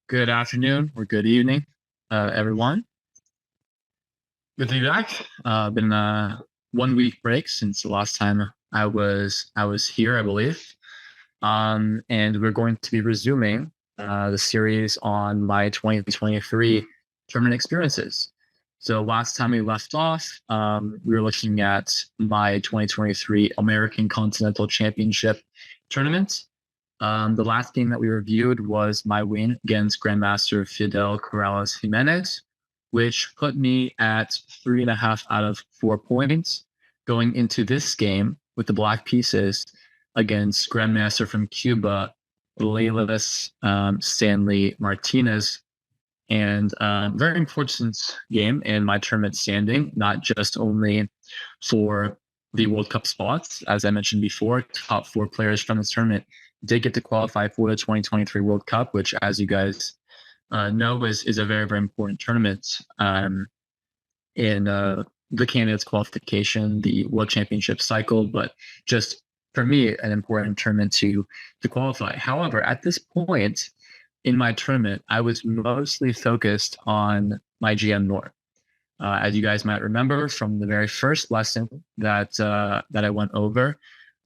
Good afternoon or good evening, everyone. Good to be back. Been a 1 week break since the last time I was here, I believe. And we're going to be resuming the series on my 2023 tournament experiences. So last time we left off, we were looking at my 2023 American Continental Championship tournament. The last game that we reviewed was my win against Grandmaster Fidel Corrales Jimenez, which put me at 3.5 out of 4 points going into this game with the black pieces against Grandmaster from Cuba, Leilis Stanley Martinez. And very important game in my tournament standing, not just only for the World Cup spots. As I mentioned before, top 4 players from this tournament did get to qualify for the 2023 World Cup, which, as you guys know, is a very, very important tournament in the candidates qualification, the World Championship cycle, but just for me, an important tournament to qualify. However, at this point in my tournament, I was mostly focused on my GM Norm. As you guys might remember from the very first lesson that I went over,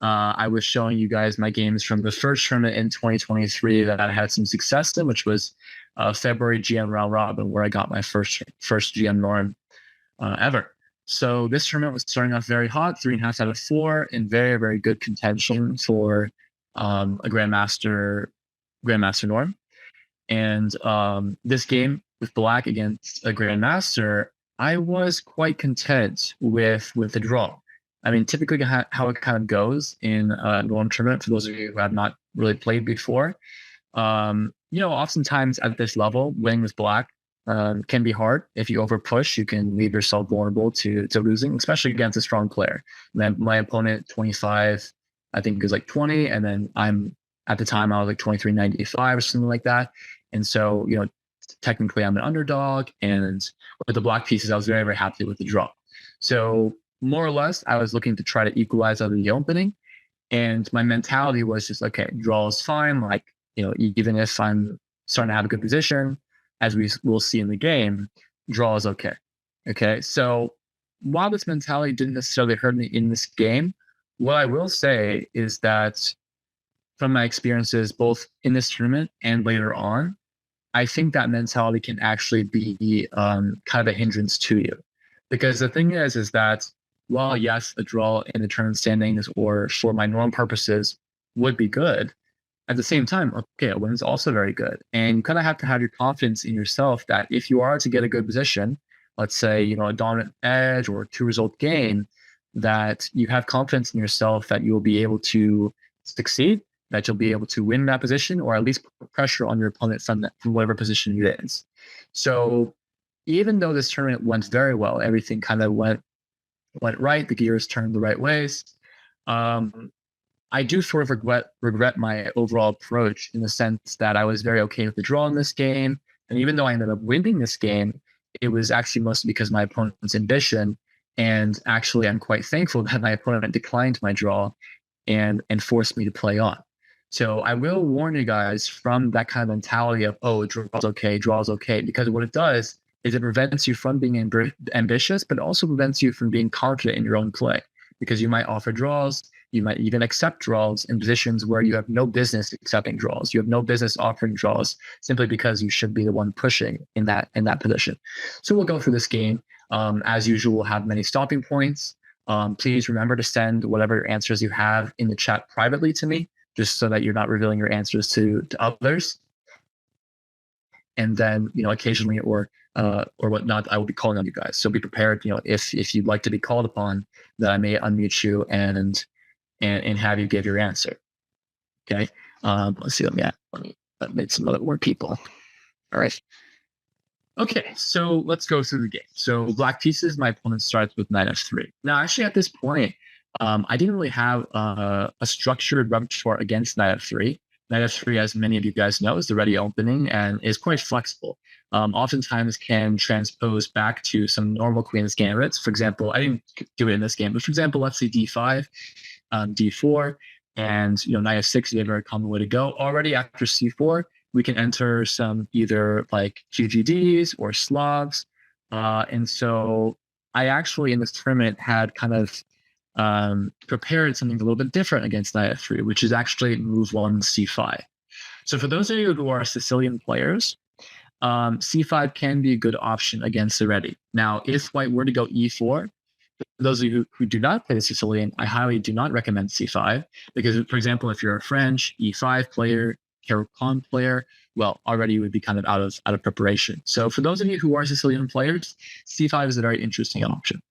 I was showing you guys my games from the first tournament in 2023 that I had some success in, which was February GM Round Robin, where I got my first GM Norm ever. So this tournament was starting off very hot, 3.5 out of 4, in very, very good contention for a Grandmaster Norm. And this game with black against a Grandmaster, I was quite content with the draw. I mean, typically how it kind of goes in a Norm tournament, for those of you who have not really played before, oftentimes at this level, winning with black can be hard. If you over push, you can leave yourself vulnerable to losing, especially against a strong player. My opponent, 25, I think is like 20, and then at the time I was like 23.95 or something like that. And so, technically I'm an underdog, and with the black pieces, I was very, very happy with the draw. So more or less, I was looking to try to equalize out of the opening, and my mentality was just, okay, draw is fine. Like, even if I'm starting to have a good position, as we will see in the game, draw is okay. Okay, so while this mentality didn't necessarily hurt me in this game, what I will say is that from my experiences, both in this tournament and later on, I think that mentality can actually be kind of a hindrance to you. Because the thing is that while, yes, a draw in the tournament standings or for my norm purposes would be good, at the same time, okay, a win is also very good. And you kind of have to have your confidence in yourself that if you are to get a good position, let's say, a dominant edge or a 2-result game, that you have confidence in yourself that you'll be able to succeed, that you'll be able to win that position, or at least put pressure on your opponent from whatever position it is. So even though this tournament went very well, everything kind of went right, the gears turned the right ways, I do sort of regret my overall approach, in the sense that I was very okay with the draw in this game. And even though I ended up winning this game, it was actually mostly because of my opponent's ambition. And actually, I'm quite thankful that my opponent declined my draw and forced me to play on. So I will warn you guys from that kind of mentality of, oh, draw's okay, because what it does is it prevents you from being ambitious, but also prevents you from being confident in your own play, because you might offer draws, you might even accept draws in positions where you have no business accepting draws. You have no business offering draws simply because you should be the one pushing in that position. So we'll go through this game. As usual, we'll have many stopping points. Please remember to send whatever answers you have in the chat privately to me, just so that you're not revealing your answers to others. And then, occasionally or whatnot, I will be calling on you guys. So be prepared, if you'd like to be called upon, that I may unmute you and have you give your answer. Okay. Let's see. Let me admit some more people. All right. Okay, so let's go through the game. So black pieces, my opponent starts with knight f3. Now, actually, at this point, I didn't really have a structured repertoire against knight f3. Knight f3, as many of you guys know, is the ready opening and is quite flexible. Oftentimes can transpose back to some normal queen's gambits. For example, I didn't do it in this game, but for example, let's say d5, d4, and knight f6 is a very common way to go. Already after c4, we can enter some either like GGDs or Slavs. And so I actually in this tournament had kind of prepared something a little bit different against knight f3, which is actually move 1 c5. So for those of you who are Sicilian players, c5 can be a good option against the ready. Now, if white were to go e4, for those of you who do not play the Sicilian, I highly do not recommend c5 because, for example, if you're a French e5 player, Caricon player, well, already you would be kind of out of preparation. So for those of you who are Sicilian players, c5 is a very interesting option.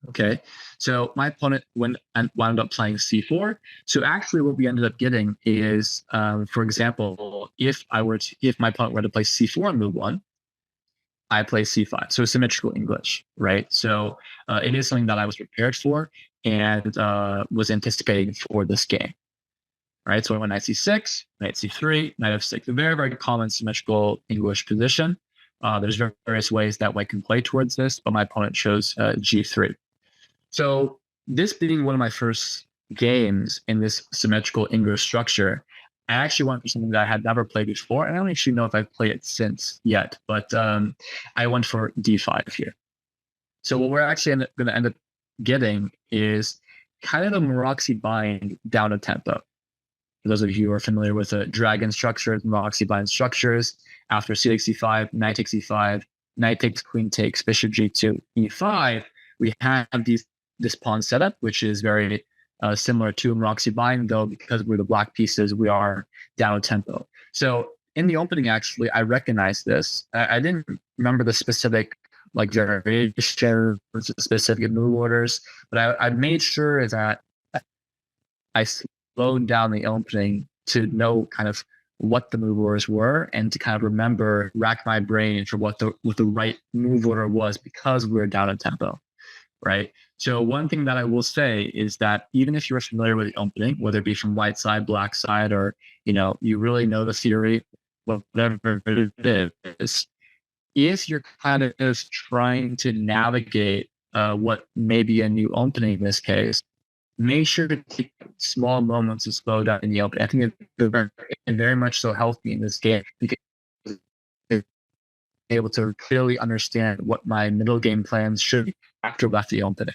Okay, so my opponent wound up playing c4. So actually, what we ended up getting is, for example, if my opponent were to play c4 on move 1, I play c5. So symmetrical English, right? So it is something that I was prepared for and was anticipating for this game. Right, so I went knight c6, knight c3, knight f6. A very, very common symmetrical English position. There's various ways that white can play towards this, but my opponent chose g3. So this being one of my first games in this symmetrical English structure, I actually went for something that I had never played before, and I don't actually know if I've played it since yet, but I went for d5 here. So what we're actually going to end up getting is kind of a Maroczy bind down a tempo. For those of you who are familiar with the dragon structures, Maroczy bind structures, after c takes c5, knight takes e5, knight takes, queen takes, bishop g2, e5, we have this pawn setup, which is very similar to Maroczy bind, though because we're the black pieces, we are down a tempo. So in the opening, actually, I recognized this. I didn't remember the specific like variation, specific move orders, but I made sure that I slowed down the opening to know kind of what the move orders were and to kind of remember, rack my brain for what the right move order was because we were down a tempo. Right. So one thing that I will say is that even if you're familiar with the opening, whether it be from white side, black side, or, you really know the theory, whatever it is, if you're kind of trying to navigate what may be a new opening in this case, make sure to take small moments to slow down in the opening. I think it's very much so healthy in this game because able to clearly understand what my middle game plans should be after left the opening.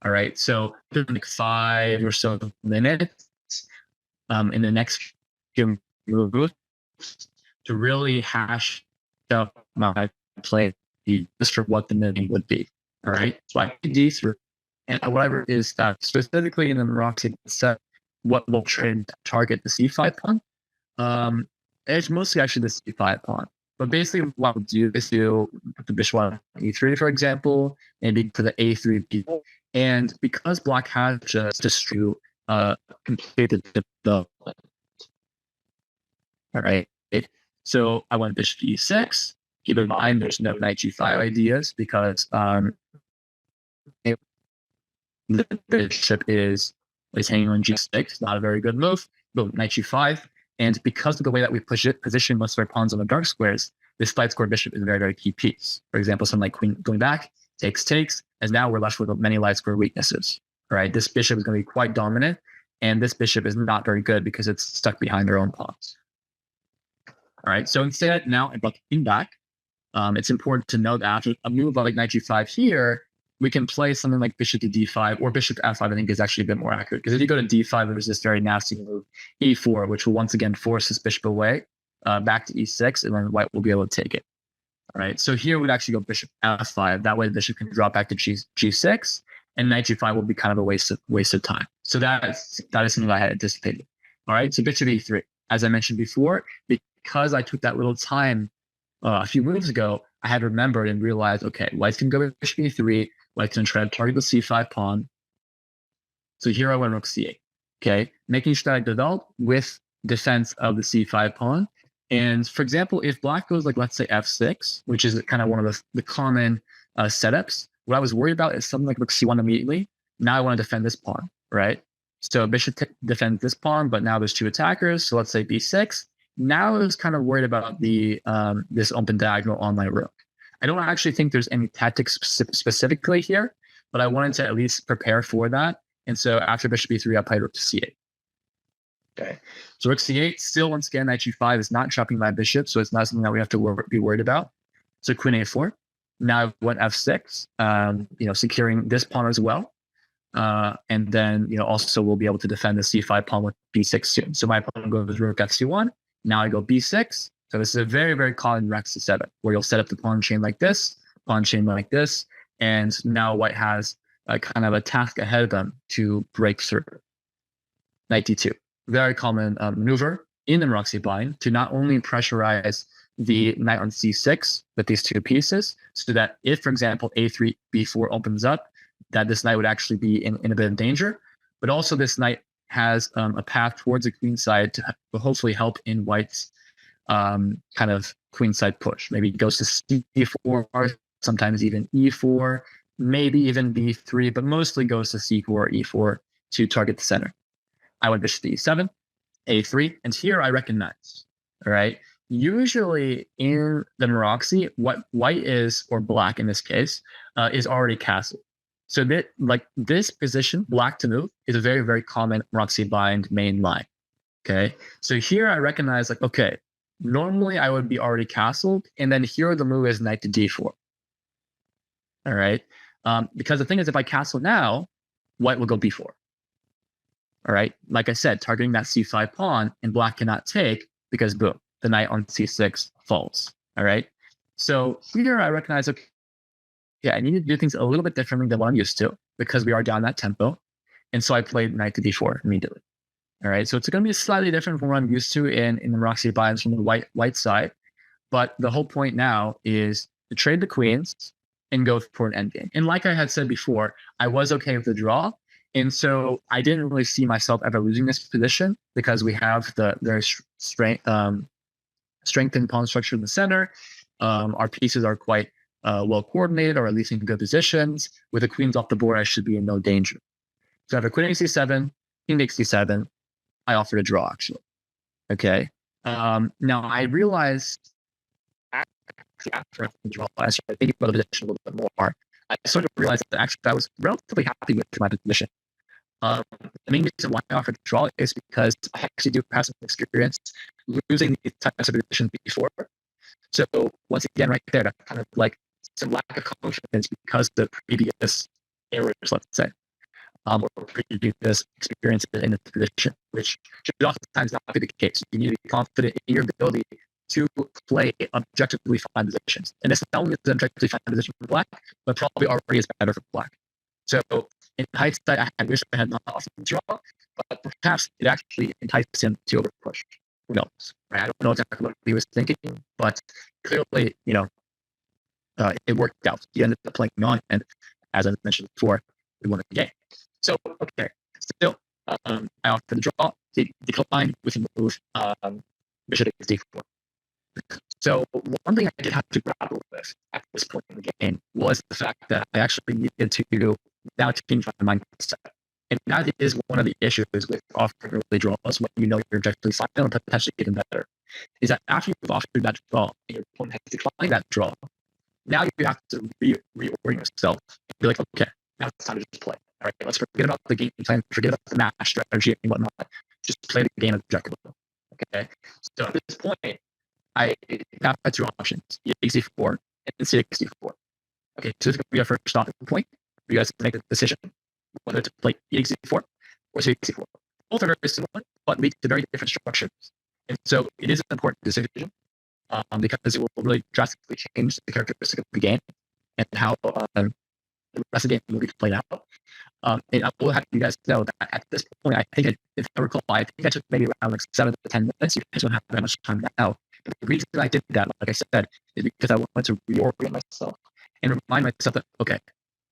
All right. So like 5 or so minutes in the next game move to really hash out my play just for what the middle would be. All right. So I d3 and whatever is that specifically in the Maroczy set, what will target the c5 pawn. It's mostly actually the c5 pawn. But basically, what we'll do is put the bishop on e3, for example, maybe for the a3 piece. And because black has just completed the development. All right. So I went bishop e6. Keep in mind, there's no knight g5 ideas because the bishop is hanging on g6. Not a very good move. But knight g5. And because of the way that we position most of our pawns on the dark squares, this light square bishop is a very, very key piece. For example, something like queen going back, takes, and now we're left with many light square weaknesses. All right, this bishop is going to be quite dominant, and this bishop is not very good because it's stuck behind their own pawns. All right, so instead, now I brought the queen back. It's important to note that after a move like knight g5 here, we can play something like bishop to d5 or bishop to f5, I think is actually a bit more accurate. Because if you go to d5, there's this very nasty move, e4, which will once again force this bishop away, back to e6, and then white will be able to take it. All right, so here we'd actually go bishop f5. That way the bishop can drop back to g6, and knight g5 will be kind of a waste of time. So that is something I had anticipated. All right, so bishop e3. As I mentioned before, because I took that little time a few moves ago, I had remembered and realized, okay, white's can go bishop e3, white's going to try to target the c5 pawn. So here I went rook c8, okay? Making sure that I develop with defense of the c5 pawn. And for example, if black goes like, let's say f6, which is kind of one of the common setups, what I was worried about is something like rook c1 immediately. Now I want to defend this pawn, right? So bishop defends this pawn, but now there's two attackers. So let's say b6. Now I was kind of worried about the this open diagonal on my rook. I don't actually think there's any tactics specifically here, but I wanted to at least prepare for that. And so after bishop e3, I played rook to c8. Okay, so rook c8, still once again, knight g5 is not trapping my bishop, so it's not something that we have to be worried about. So queen a4. Now I went f6, securing this pawn as well. And then, also we'll be able to defend the c5 pawn with b6 soon. So my opponent goes rook f1. Now I go b6. So this is a very, very common Rex to7, where you'll set up the pawn chain like this, and now white has a kind of a task ahead of them to break through. Knight d2. Very common maneuver in the Roxy bind to not only pressurize the knight on c6 with these two pieces, so that if, for example, a3, b4 opens up, that this knight would actually be in a bit of danger, but also this knight has a path towards the queen side to hopefully help in white's kind of queen side push. Maybe it goes to c4, sometimes even e4, maybe even b3, but mostly goes to c4 or e4 to target the center. I went bishop to e7, a3, and here I recognize, all right? Usually in the Maroxy, what white is, or black in this case, is already castled. So that, like this position, black to move, is a very, very common Maroxy bind main line. Okay, so here I recognize, like, okay, normally I would be already castled, and then here the move is knight to d4. All right, because the thing is, if I castle now, white will go b4. All right, like I said, targeting that c5 pawn, and black cannot take because boom, the knight on c6 falls. All right, so here I recognize, okay, yeah, I need to do things a little bit differently than what I'm used to because we are down that tempo, and so I played knight to d4 immediately. All right, so it's going to be slightly different from what I'm used to in the Roxy binds from the white side, but the whole point now is to trade the queens and go for an endgame. And like I had said before, I was okay with the draw. And so I didn't really see myself ever losing this position because we have the very strengthened pawn structure in the center. Our pieces are quite well coordinated, or at least in good positions. With the queens off the board, I should be in no danger. So after queen takes c7, king takes c7, I offered a draw, actually. Okay. Now I realized after the draw, I started thinking about the position a little bit more. I sort of realized that actually I was relatively happy with my position. The main reason why I offered the draw is because I actually do have some experience losing these types of positions before. So once again, right there, that's kind of like some lack of confidence because of the previous errors, let's say, or previous experiences in this position, which should oftentimes not be the case. You need to be confident in your ability to play objectively fine positions. And this not only is an objectively fine position for black, but probably already is better for black. So in hindsight, I wish I had not offered the draw, but perhaps it actually enticed him to overpush. Who knows? Right? I don't know exactly what he was thinking, but clearly, it worked out. He ended up playing on, and as I mentioned before, we won the game. So, okay, still, I offered the draw. He declined with a move, bishop takes d4. So one thing I did have to grapple with at this point in the game was the fact that I actually needed to now change my mindset. And that is one of the issues with offering early draws when you know you're objectively fine and potentially even better, is that after you've offered that draw and your opponent has declined that draw, now you have to reorient yourself and be like, okay, now it's time to just play. All right, let's forget about the game plan, forget about the match strategy and whatnot. Just play the game objectively. Okay, so at this point, I have two options: e4 and c4. Okay, so this is going to be our first stopping point. You guys make the decision whether to play e4 or c4. Both are very similar, but lead to very different structures. And so it is an important decision because it will really drastically change the characteristic of the game and how the rest of the game will be played out. And I will have you guys know that at this point, I think, if I recall, I think I took maybe around like 7 to 10 minutes. You guys don't have that much time now. But the reason I did that, like I said, is because I wanted to reorient myself and remind myself that, okay,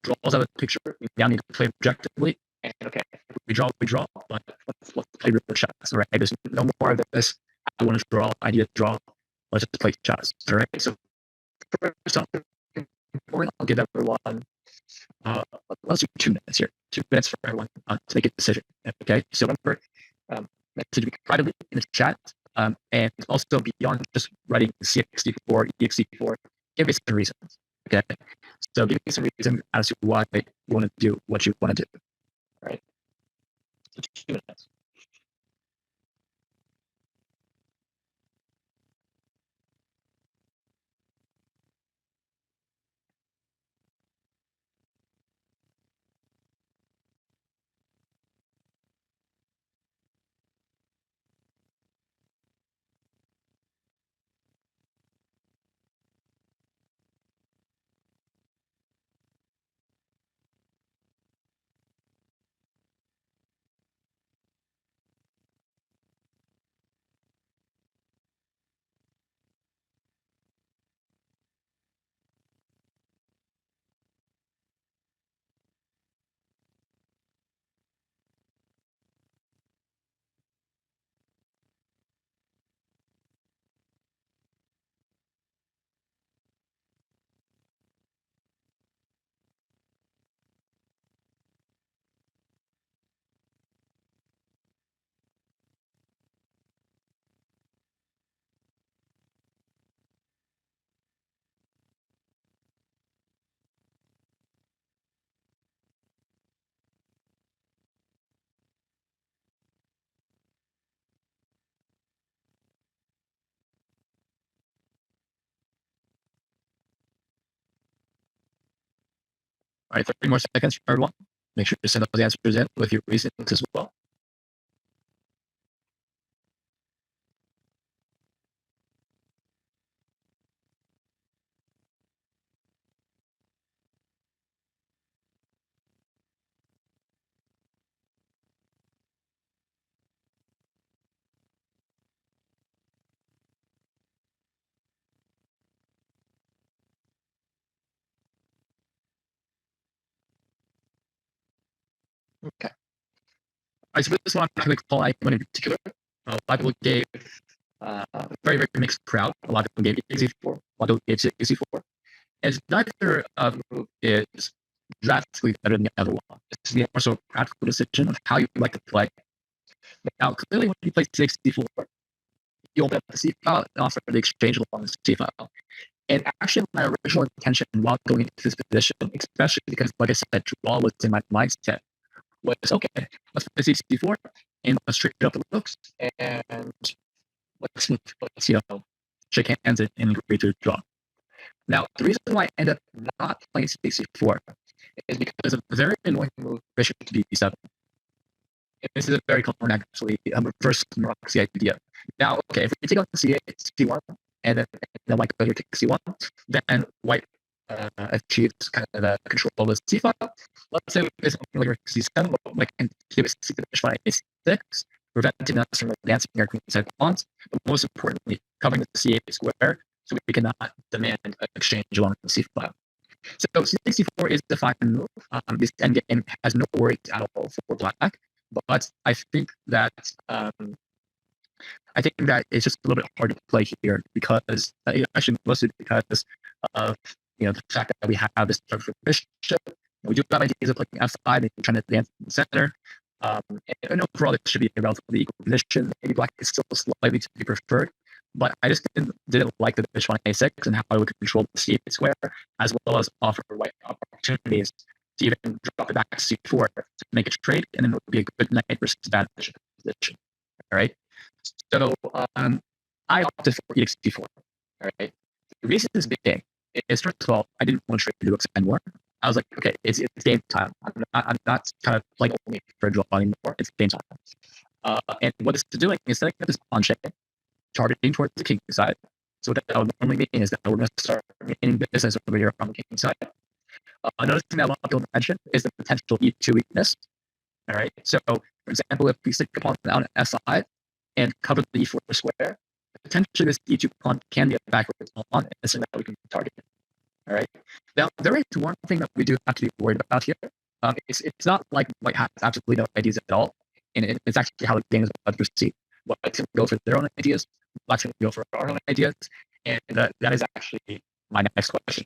draws out of the picture. We now need to play objectively. And okay, we draw, but let's play real chess. All right, there's no more of this. I want to draw. I need to draw. Let's just play chess. All right. So first off, I'll give everyone. Let's do 2 minutes here. 2 minutes for everyone to make a decision. Okay. So remember, message me privately in the chat, and also beyond just writing cx4, ex4, give me some reasons. Okay. So give me some reason as to why you want to do what you want to do. All right. So 2 minutes. All right, 30 more seconds for everyone. Make sure to send those answers in with your reasons as well. Okay. I suppose this one I'm not going to call anyone in particular. A lot of people gave very, very mixed crowd. A lot of people gave easy 4. A lot of people gave easy 4. As neither move is drastically better than the other one. It's more so a practical decision of how you like to play. Now, clearly, when you play 64, you open up the C file and offer the exchange along the C file. And actually, my original intention while going into this position, especially because, like I said, draw was in my mindset, was okay, let's play C4 and let's trade up the looks and let's shake hands and agree to draw. Now, the reason why I end up not playing C4 is because of the very annoying move bishop to D7. This is a very common, actually, reverse Roxy idea. Now, okay, if we take out C8, C1, and then white goes here takes C1, then white achieves kind of the control of the C file. Let's say it's only C7, but white can do is C file A6, preventing us from advancing our queen side pawns, but most importantly, covering the C8 square so we cannot demand an exchange along the C file. So C64 is the fine move. This endgame has no worries at all for black. But I think that it's just a little bit hard to play here because actually mostly because of the fact that we have this structure bishop. We do have ideas of playing f5 and trying to advance in the center. And overall, it should be a relatively equal position. Maybe black is still slightly to be preferred, but I just didn't like the bishop on a6 and how it would control the c8 square, as well as offer white opportunities to even drop it back to c4 to make a trade, and then it would be a good knight versus bad bishop position. All right. So I opted for EXP4. All right. The reason is big is, first of all, I didn't want to trade the rooks anymore. I was like, okay, it's game time. I'm not kind of like only for a draw anymore. It's game time. And what this is doing is setting up this pawn chain, targeting towards the king side. So what that would normally mean is that we're going to start making business over here on the king side. Another thing that a lot of people mention is the potential E2 weakness. All right. So, for example, if we stick a pawn down at S5 and cover the E4 square, potentially this E2 pawn can be a backwards pawn, and it's something that we can target. All right. Now, there is one thing that we do have to be worried about here. It's not like white has absolutely no ideas at all, and it's actually how the game is about to proceed. White's going to go for their own ideas, black's going to go for our own ideas, and that is actually my next question.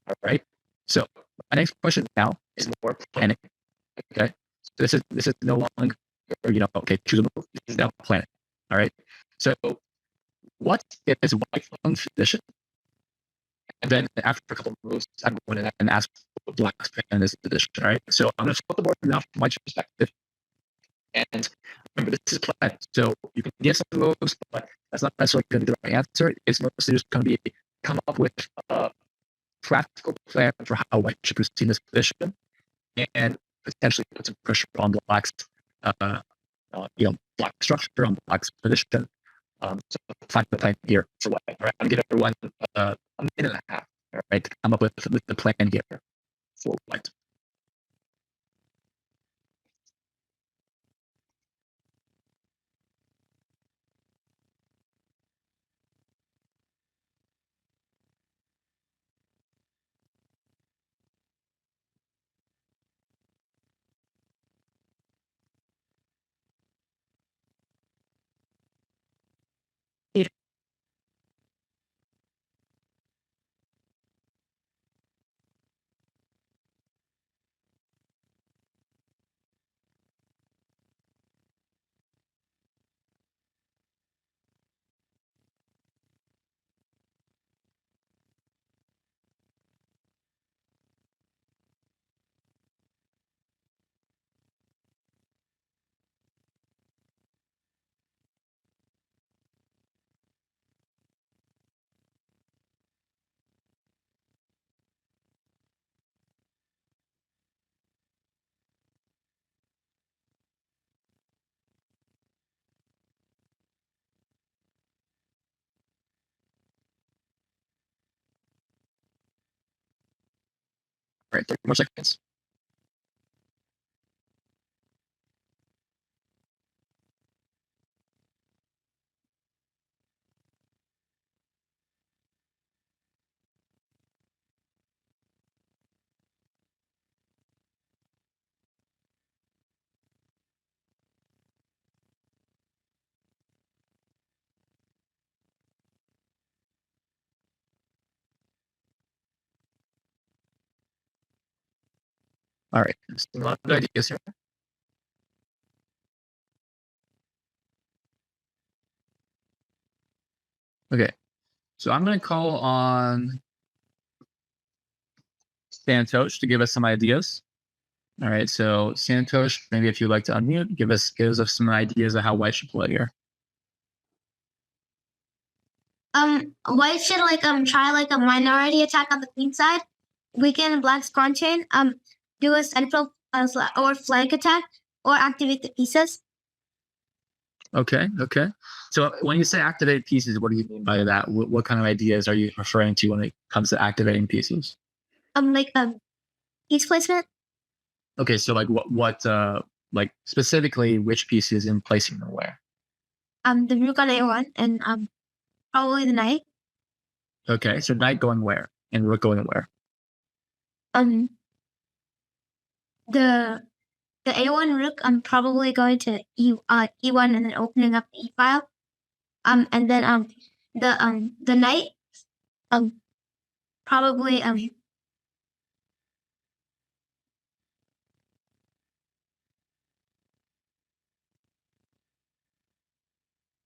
All right. So my next question now is more planning. Okay. So this is no longer okay, choose a move. This is now planning. All right. So what is white on position? And then after a couple of moves, I'm going in and ask what black's in this position. All right. So I'm going to flip the board now from white's perspective. And remember, this is plan. So you can get some moves, but that's not necessarily going to be the right answer. It's mostly just going to be come up with a practical plan for how white should proceed in this position, and potentially put some pressure on black's, black structure, on black's position. So find the plan here for white. All right, I'm gonna give everyone a minute and a half. All right, to come up with the plan here for white. right, 30 more seconds. All right, a lot of ideas here. Okay, so I'm going to call on Santosh to give us some ideas. All right, so Santosh, maybe if you'd like to unmute, give us some ideas of how white should play here. White should try a minority attack on the queen side, weaken black's pawn chain, do a central or flank attack, or activate the pieces. Okay. So when you say activate pieces, what do you mean by that? What kind of ideas are you referring to when it comes to activating pieces? Piece placement. Okay, so what like specifically which pieces in placing them where? The rook on A1 and probably the knight. Okay, so knight going where and rook going where? The A1 rook, I'm probably going to E1 and then opening up the E file. And then the knight, probably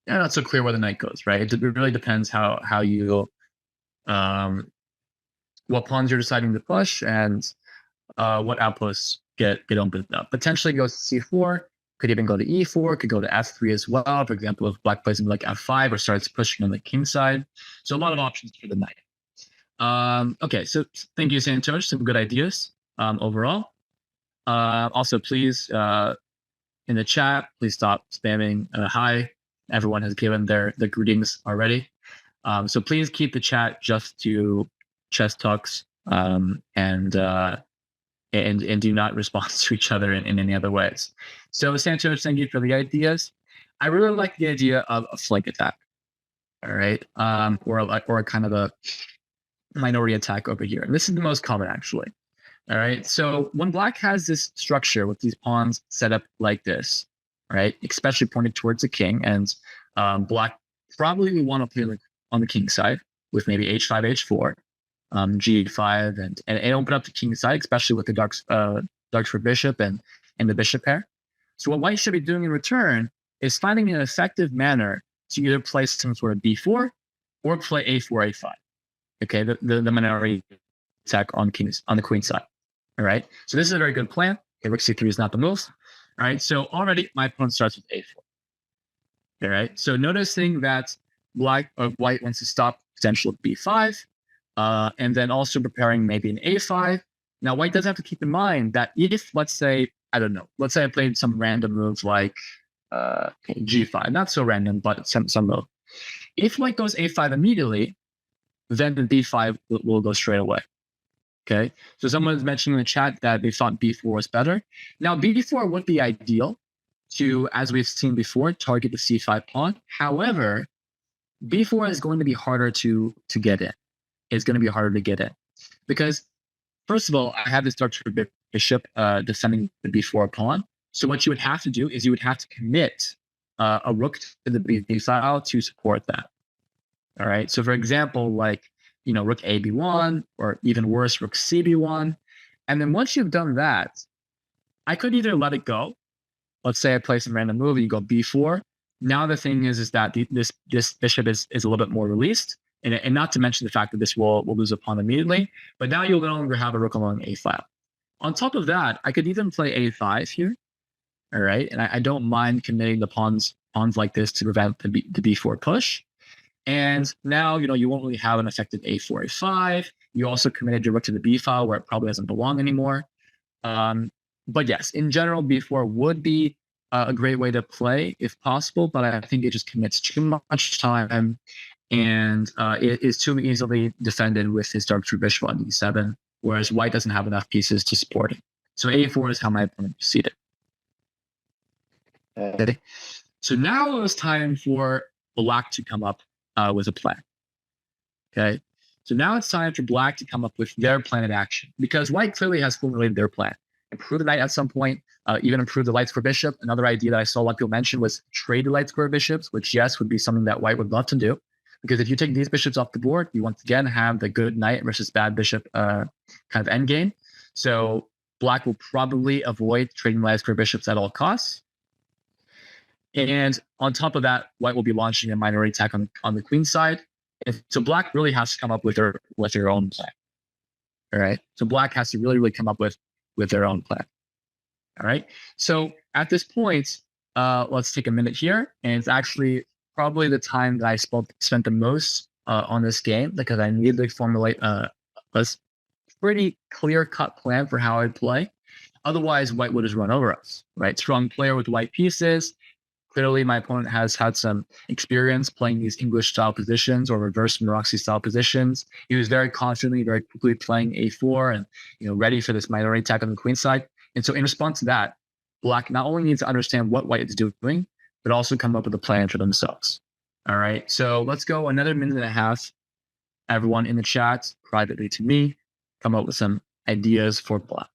Yeah, not so clear where the knight goes, right? It really depends how you what pawns you're deciding to push and what outposts get opened up. Potentially goes to C4, could even go to E4, could go to F3 as well. For example, if black plays like F5 or starts pushing on the king side. So a lot of options for the knight. Okay, so thank you, Santosh. Some good ideas overall. Also, please, in the chat, please stop spamming hi. Everyone has given their greetings already. So please keep the chat just to chess talks and do not respond to each other in any other ways. So Santosh, thank you for the ideas. I really like the idea of a flank attack. All right, or a kind of a minority attack over here. And this is the most common actually. All right, so when black has this structure with these pawns set up like this, right, especially pointed towards the king, and black probably want to play on the king side with maybe h5, h4, g5, and open up the king side, especially with the darks for bishop and the bishop pair. So what white should be doing in return is finding an effective manner to either play some sort of b4 or play a4, a5. Okay, the minority attack on the queen side. All right, so this is a very good plan. Okay, rook c3 is not the move. All right, so already my opponent starts with a4. All right, so noticing that white wants to stop potential b5, and then also preparing maybe an a5. Now, white does have to keep in mind that if, let's say, I don't know, let's say I played some random move like g5, not so random, but some move. If white goes a5 immediately, then the b5 will go straight away. Okay, so someone's mentioning in the chat that they thought b4 was better. Now, b4 would be ideal to, as we've seen before, target the c5 pawn. However, b4 is going to be harder to get in. It's going to be harder to get in because, first of all, I have this dark bishop defending the b4 pawn. So what you would have to do is you would have to commit a rook to the b file to support that. All right. So for example, like, rook a b1, or even worse, rook c b1. And then once you've done that, I could either let it go. Let's say I play some random move and you go b4. Now the thing is that this bishop is a little bit more released. And not to mention the fact that this will lose a pawn immediately. But now you'll no longer have a rook along a file. On top of that, I could even play a5 here. All right. And I don't mind committing the pawns like this to prevent the b4 push. And now, you won't really have an effective a4, a5. You also committed your rook to the b file where it probably doesn't belong anymore. But yes, in general, b4 would be a great way to play if possible, but I think it just commits too much time and it is too easily defended with his dark true bishop on d7. whereas white doesn't have enough pieces to support it. So a4 is how my opponent proceeded. Okay. So now it was time for black to come up with a plan. Okay. So now it's time for black to come up with their plan of action, because white clearly has formulated their plan. Improve the knight at some point, even improve the light square bishop. Another idea that I saw a lot of people mention was trade the light square bishops, which, yes, would be something that white would love to do. Because if you take these bishops off the board, you once again have the good knight versus bad bishop kind of endgame. So black will probably avoid trading light square bishops at all costs. And on top of that, white will be launching a minority attack on the queen side. So black really has to come up with their own plan. All right. So black has to really come up with their own plan. All right. So at this point, let's take a minute here. And it's actually probably the time that I spent the most on this game, because I needed to formulate a pretty clear-cut plan for how I'd play. Otherwise, white would just run over us, right? Strong player with white pieces. Clearly, my opponent has had some experience playing these English-style positions or reverse Maroczy-style positions. He was very confidently, very quickly playing a4 and ready for this minority attack on the queen side. And so in response to that, black not only needs to understand what white is doing, but also come up with a plan for themselves. All right, so let's go another minute and a half. Everyone in the chat, privately to me, come up with some ideas for black.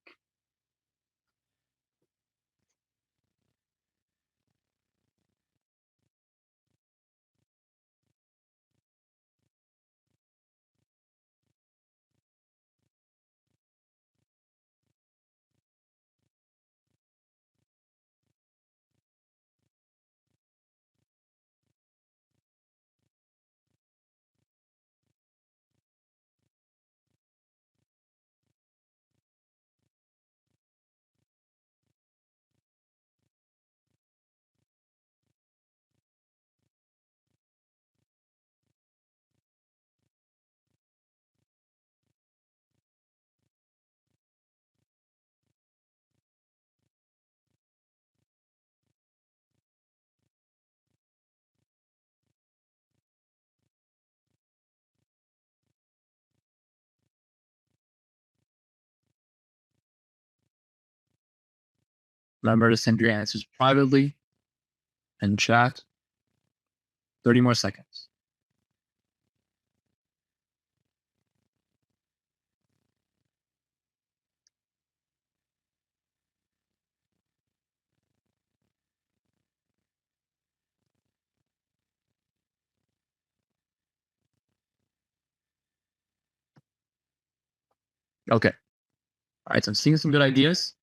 Remember to send your answers privately in chat. 30 more seconds. Okay. All right, so I'm seeing some good ideas.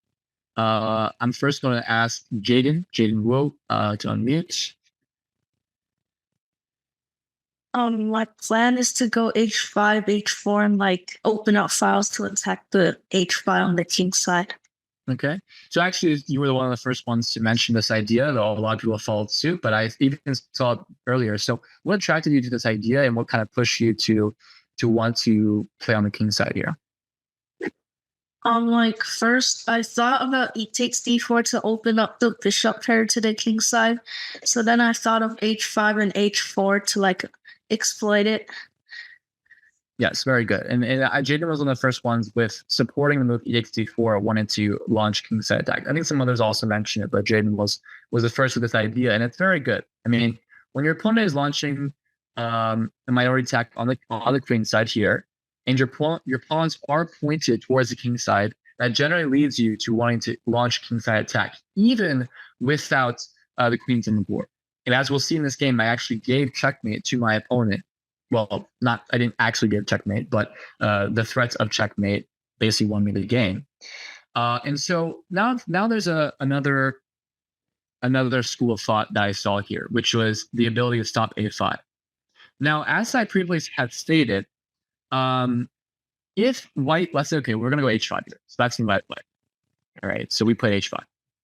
I'm first going to ask Jaden Wu, to unmute. My plan is to go h5, h4, and open up files to attack the h5 on the king side. Okay. So actually, you were one of the first ones to mention this idea, though a lot of people followed suit, but I even saw it earlier. So what attracted you to this idea, and what kind of pushed you to want to play on the king side here? First I thought about e takes d4 to open up the bishop pair to the king side. So then I thought of h5 and h4 to exploit it. Yes, very good. And Jaden was one of the first ones with supporting the move e takes d4, wanted to launch king side attack. I think some others also mentioned it, but Jaden was the first with this idea, and it's very good. I mean, when your opponent is launching a minority attack on the queen side here, and your pawns are pointed towards the king side, that generally leads you to wanting to launch king side attack, even without the queens on the board. And as we'll see in this game, I actually gave checkmate to my opponent. Well, I didn't actually give checkmate, but the threats of checkmate basically won me the game. And so now there's another school of thought that I saw here, which was the ability to stop a5. Now, as I previously had stated, if white, let's say, okay, we're going to go h5 here. So that's the right play. All right, so we play h5.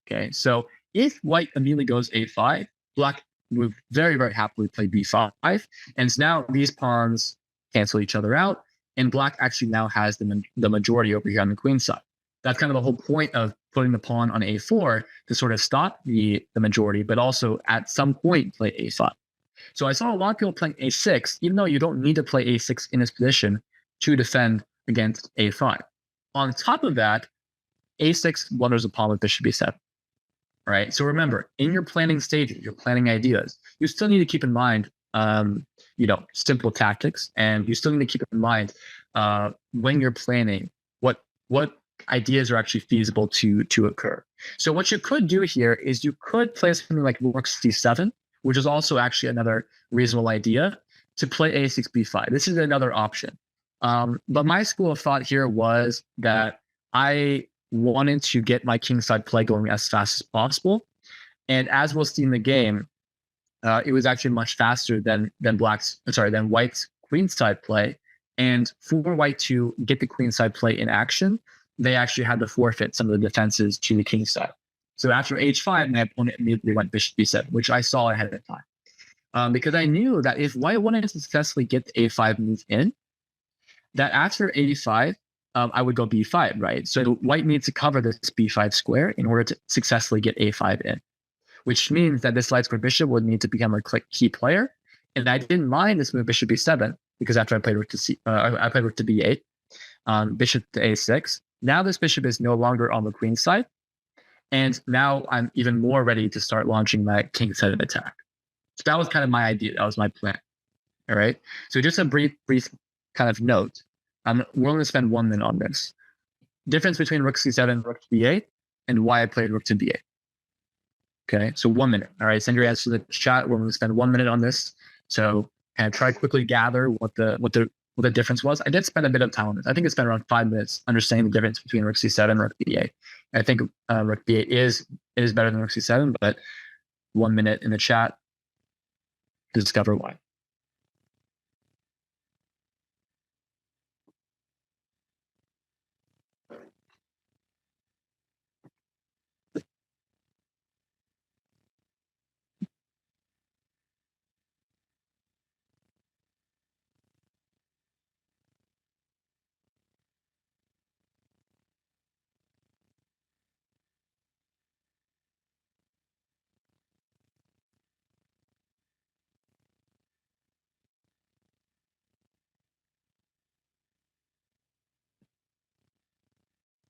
Okay, so if white immediately goes a5, black would very, very happily play b5. And so now these pawns cancel each other out, and black actually now has the majority over here on the queen side. That's kind of the whole point of putting the pawn on a4 to sort of stop the majority, but also at some point play a5. So I saw a lot of people playing a6, even though you don't need to play a6 in this position to defend against a5. On top of that, a6 blunders a pawn with bishop b7. Right. So remember, in your planning stages, your planning ideas, you still need to keep in mind, simple tactics, and you still need to keep in mind when you're planning what ideas are actually feasible to occur. So what you could do here is you could play something like rook c7, which is also actually another reasonable idea to play a6 b5. This is another option. But my school of thought here was that I wanted to get my kingside play going as fast as possible. And as we'll see in the game, it was actually much faster than white's queenside play. And for white to get the queenside play in action, they actually had to forfeit some of the defenses to the kingside. So after h5, my opponent immediately went bishop b7, which I saw ahead of time. Because I knew that if white wanted to successfully get the a5 move in, that after a5, I would go b5, right? So white needs to cover this b5 square in order to successfully get a5 in, which means that this light square bishop would need to become a key player. And I didn't mind this move bishop b7 because after I played rook to I played rook to b8, bishop to a6. Now this bishop is no longer on the queen side, and now I'm even more ready to start launching my king-side attack. So that was kind of my idea. That was my plan. All right. So just a brief kind of note. We're going to spend 1 minute on this. Difference between rook c7 and rook to b8, and why I played rook to b8. Okay, so 1 minute. All right, send your answers to the chat. We're going to spend 1 minute on this. So kind of try to quickly gather what the difference was. I did spend a bit of time on this. I think I spent around 5 minutes understanding the difference between rook c7 and rook b8. I think rook b8 is better than rook c7, but 1 minute in the chat to discover why.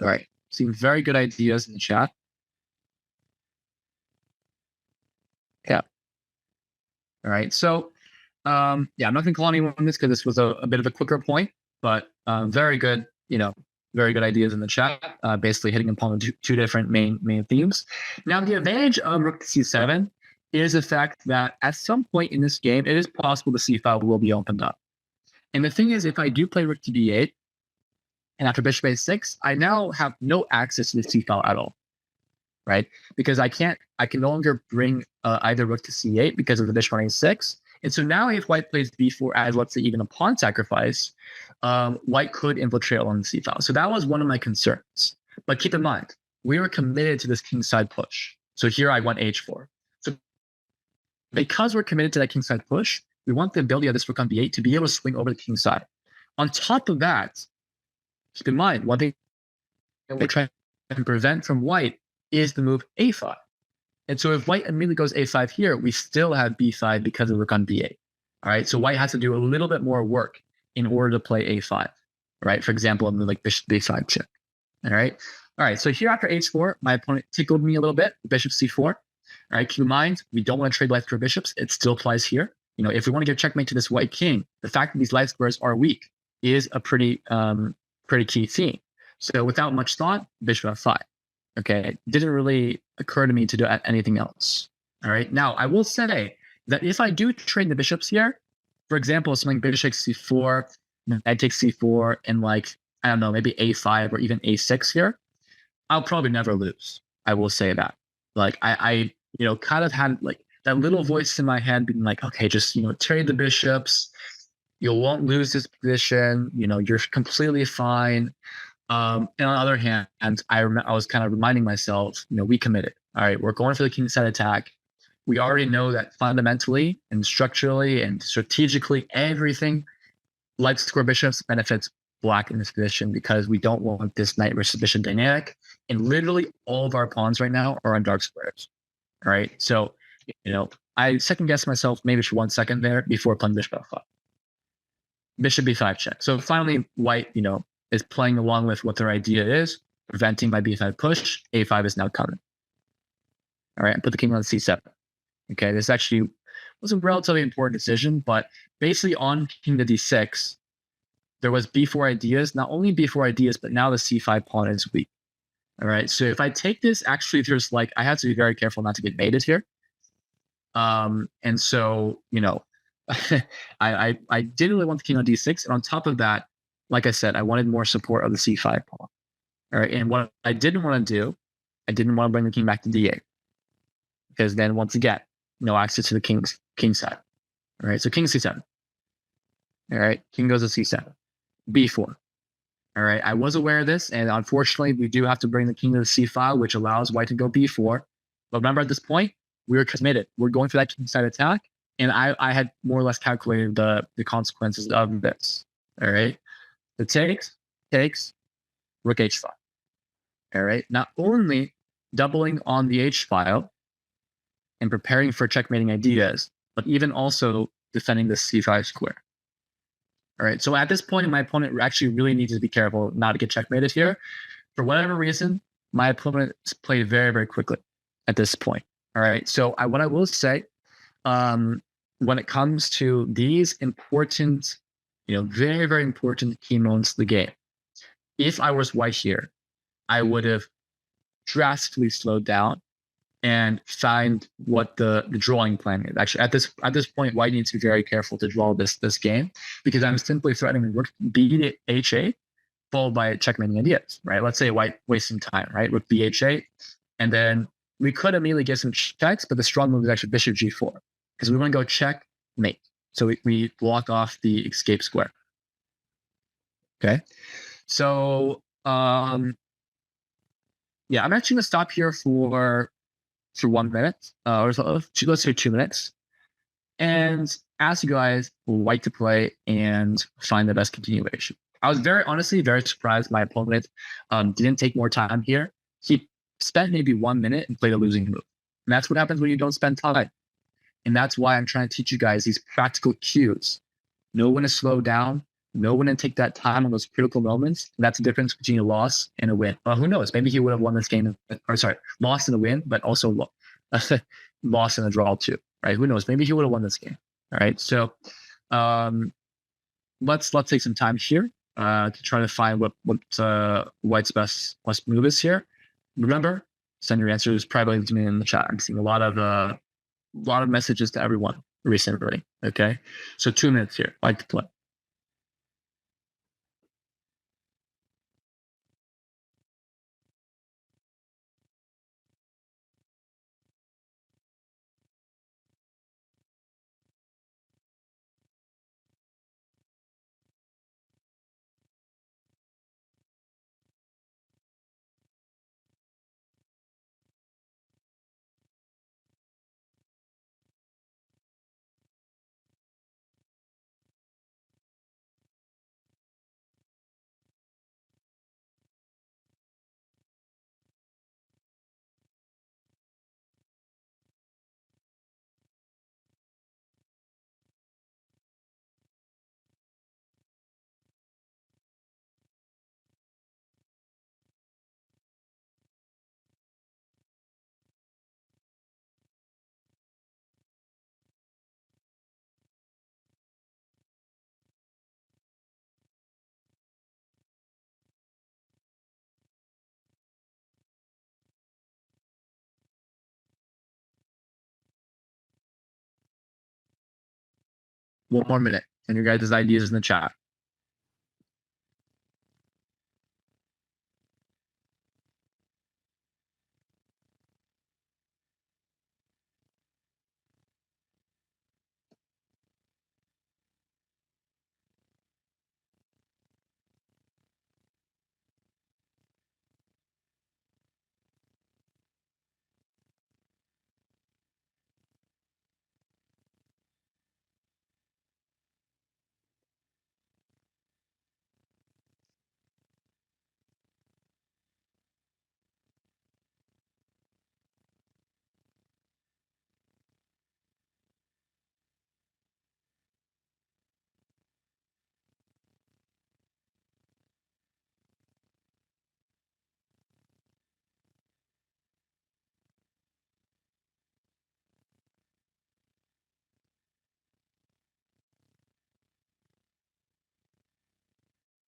All right, seeing very good ideas in the chat. Yeah. All right, so I'm not going to call anyone on this because this was a bit of a quicker point, but very good, very good ideas in the chat. Basically hitting upon two different main themes. Now the advantage of rook to c7 is the fact that at some point in this game, it is possible the c file will be opened up. And the thing is, if I do play rook to d8, and after bishop a6, I now have no access to the c file at all, right? Because I can no longer bring either rook to c8 because of the bishop on a6. And so now if white plays b4 as, let's say, even a pawn sacrifice, white could infiltrate along the c file. So that was one of my concerns. But keep in mind, we were committed to this kingside push. So here I went h4. So because we're committed to that kingside push, we want the ability of this rook on b8 to be able to swing over the kingside. On top of that, keep in mind, one thing we're trying to prevent from white is the move a5. And so if white immediately goes a5 here, we still have b5 because of rook on b8. All right, so white has to do a little bit more work in order to play a5. Right, for example, a move like bishop b5 check. All right, so here after h4, my opponent tickled me a little bit, bishop c4. All right, keep in mind, we don't want to trade light square bishops. It still applies here. If we want to give checkmate to this white king, the fact that these light squares are weak is a pretty key theme. So without much thought, bishop f5. Okay, it didn't really occur to me to do anything else. All right, now I will say that if I do trade the bishops here, for example, something bishop c4, knight takes c4, and I don't know, maybe a5 or even a6 here, I'll probably never lose. I will say that. I kind of had that little voice in my head being like, okay, just trade the bishops. You won't lose this position. You're completely fine. And on the other hand, I was kind of reminding myself, we committed. All right, we're going for the kingside attack. We already know that fundamentally and structurally and strategically, everything light square bishops benefits black in this position because we don't want this knight versus bishop dynamic. And literally all of our pawns right now are on dark squares. All right, so I second guessed myself maybe for 1 second there before playing bishop f5. Bishop b5 check. So finally, white, is playing along with what their idea is, preventing my b5 push. A5 is now coming. All right, and put the king on c7. Okay, this actually was a relatively important decision, but basically on king to d6, there was b4 ideas, not only b4 ideas, but now the c5 pawn is weak. All right, so if I take this, actually, there's like, I have to be very careful not to get mated here. And so, you know, I didn't really want the king on d6. And on top of that, like I said, I wanted more support of the c5 pawn. All right, and what I didn't want to do, I didn't want to bring the king back to d8. Because then once again, no access to the king side. All right, so king c7. All right, king goes to c7. b4. All right, I was aware of this, and unfortunately, we do have to bring the king to the c file, which allows white to go b4. But remember, at this point, we were committed. We're going for that king side attack, and I had more or less calculated the consequences of this. All right, the takes, rook h5. All right, not only doubling on the h file and preparing for checkmating ideas, but even also defending the c5 square. All right, so at this point, my opponent actually really needs to be careful not to get checkmated here. For whatever reason, my opponent played very, very quickly at this point. All right, so what I will say, when it comes to these important, very, very important key moments of the game, if I was white here, I would have drastically slowed down and find what the drawing plan is. Actually, at this point, white needs to be very careful to draw this game, because I'm simply threatening rook b h8 followed by checkmating ideas, right? Let's say white wasting time, right? Rook b h8, and then we could immediately get some checks, but the strong move is actually bishop g4, because we want to go check mate. So we block off the escape square. Okay, so yeah, I'm actually gonna stop here for 1 minute, or let's say 2 minutes, and ask you guys white to play and find the best continuation. I was honestly very surprised my opponent didn't take more time here. He spent maybe 1 minute and played a losing move. And that's what happens when you don't spend time. And that's why I'm trying to teach you guys these practical cues. Know when to slow down, know when to take that time on those critical moments. And that's the difference between a loss and a win. Well, who knows? Maybe he would have won this game, lost in a win, but also lost in a draw too, right? Who knows? Maybe he would have won this game. All right. So let's take some time here to try to find what white's best move is here. Remember, send your answers privately to me in the chat. I'm seeing a lot of messages to everyone recently. Okay, so 2 minutes here. White to play. One more minute, and your guys' ideas in the chat.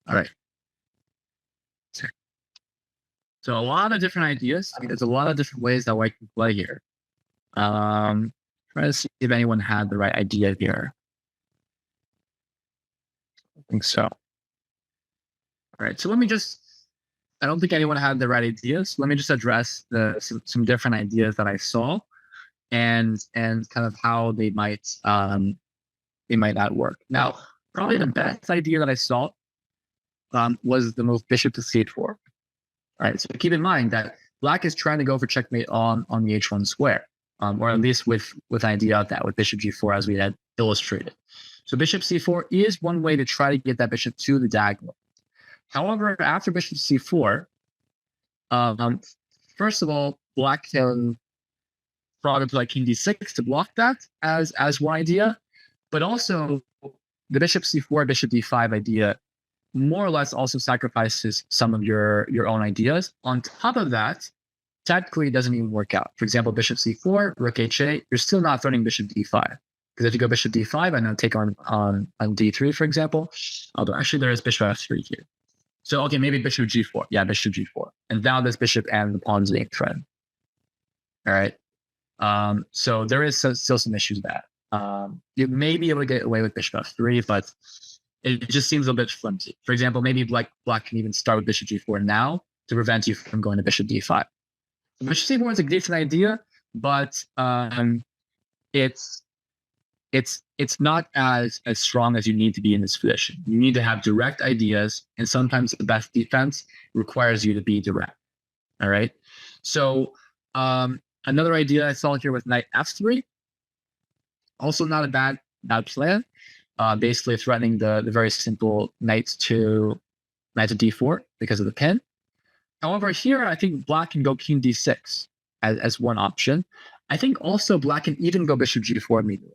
All right. So a lot of different ideas. I mean, there's a lot of different ways that white can play here. Try to see if anyone had the right idea here. I think so. All right. So let me just. I don't think anyone had the right ideas. Let me just address some different ideas that I saw, and kind of how they might not work. Now, probably the best idea that I saw was the move bishop to c4. All right. So keep in mind that black is trying to go for checkmate on the h1 square, or at least with an idea of that with bishop g4 as we had illustrated. So bishop c4 is one way to try to get that bishop to the diagonal. However, after bishop c4, first of all, black can probably play king d6 to block that as one idea, but also the bishop c4, bishop d5 idea more or less also sacrifices some of your own ideas. On top of that, technically it doesn't even work out. For example, bishop c4, rook h8, you're still not threatening bishop d5. Because if you go bishop d5 and now take on d3, for example, although actually there is bishop f3 here. So, okay, maybe bishop g4. Yeah, bishop g4. And now this bishop and the pawns being threatened. All right. So there is still some issues with that. You may be able to get away with bishop f3, but it just seems a bit flimsy. For example, maybe black can even start with bishop g4 now to prevent you from going to bishop d5. So bishop c4 is a decent idea, but it's not as strong as you need to be in this position. You need to have direct ideas, and sometimes the best defense requires you to be direct. All right. So another idea I saw here with knight f3, also not a bad plan. Basically threatening the very simple knight to d4 because of the pin. However, here I think black can go king d6 as one option. I think also black can even go bishop g4 immediately.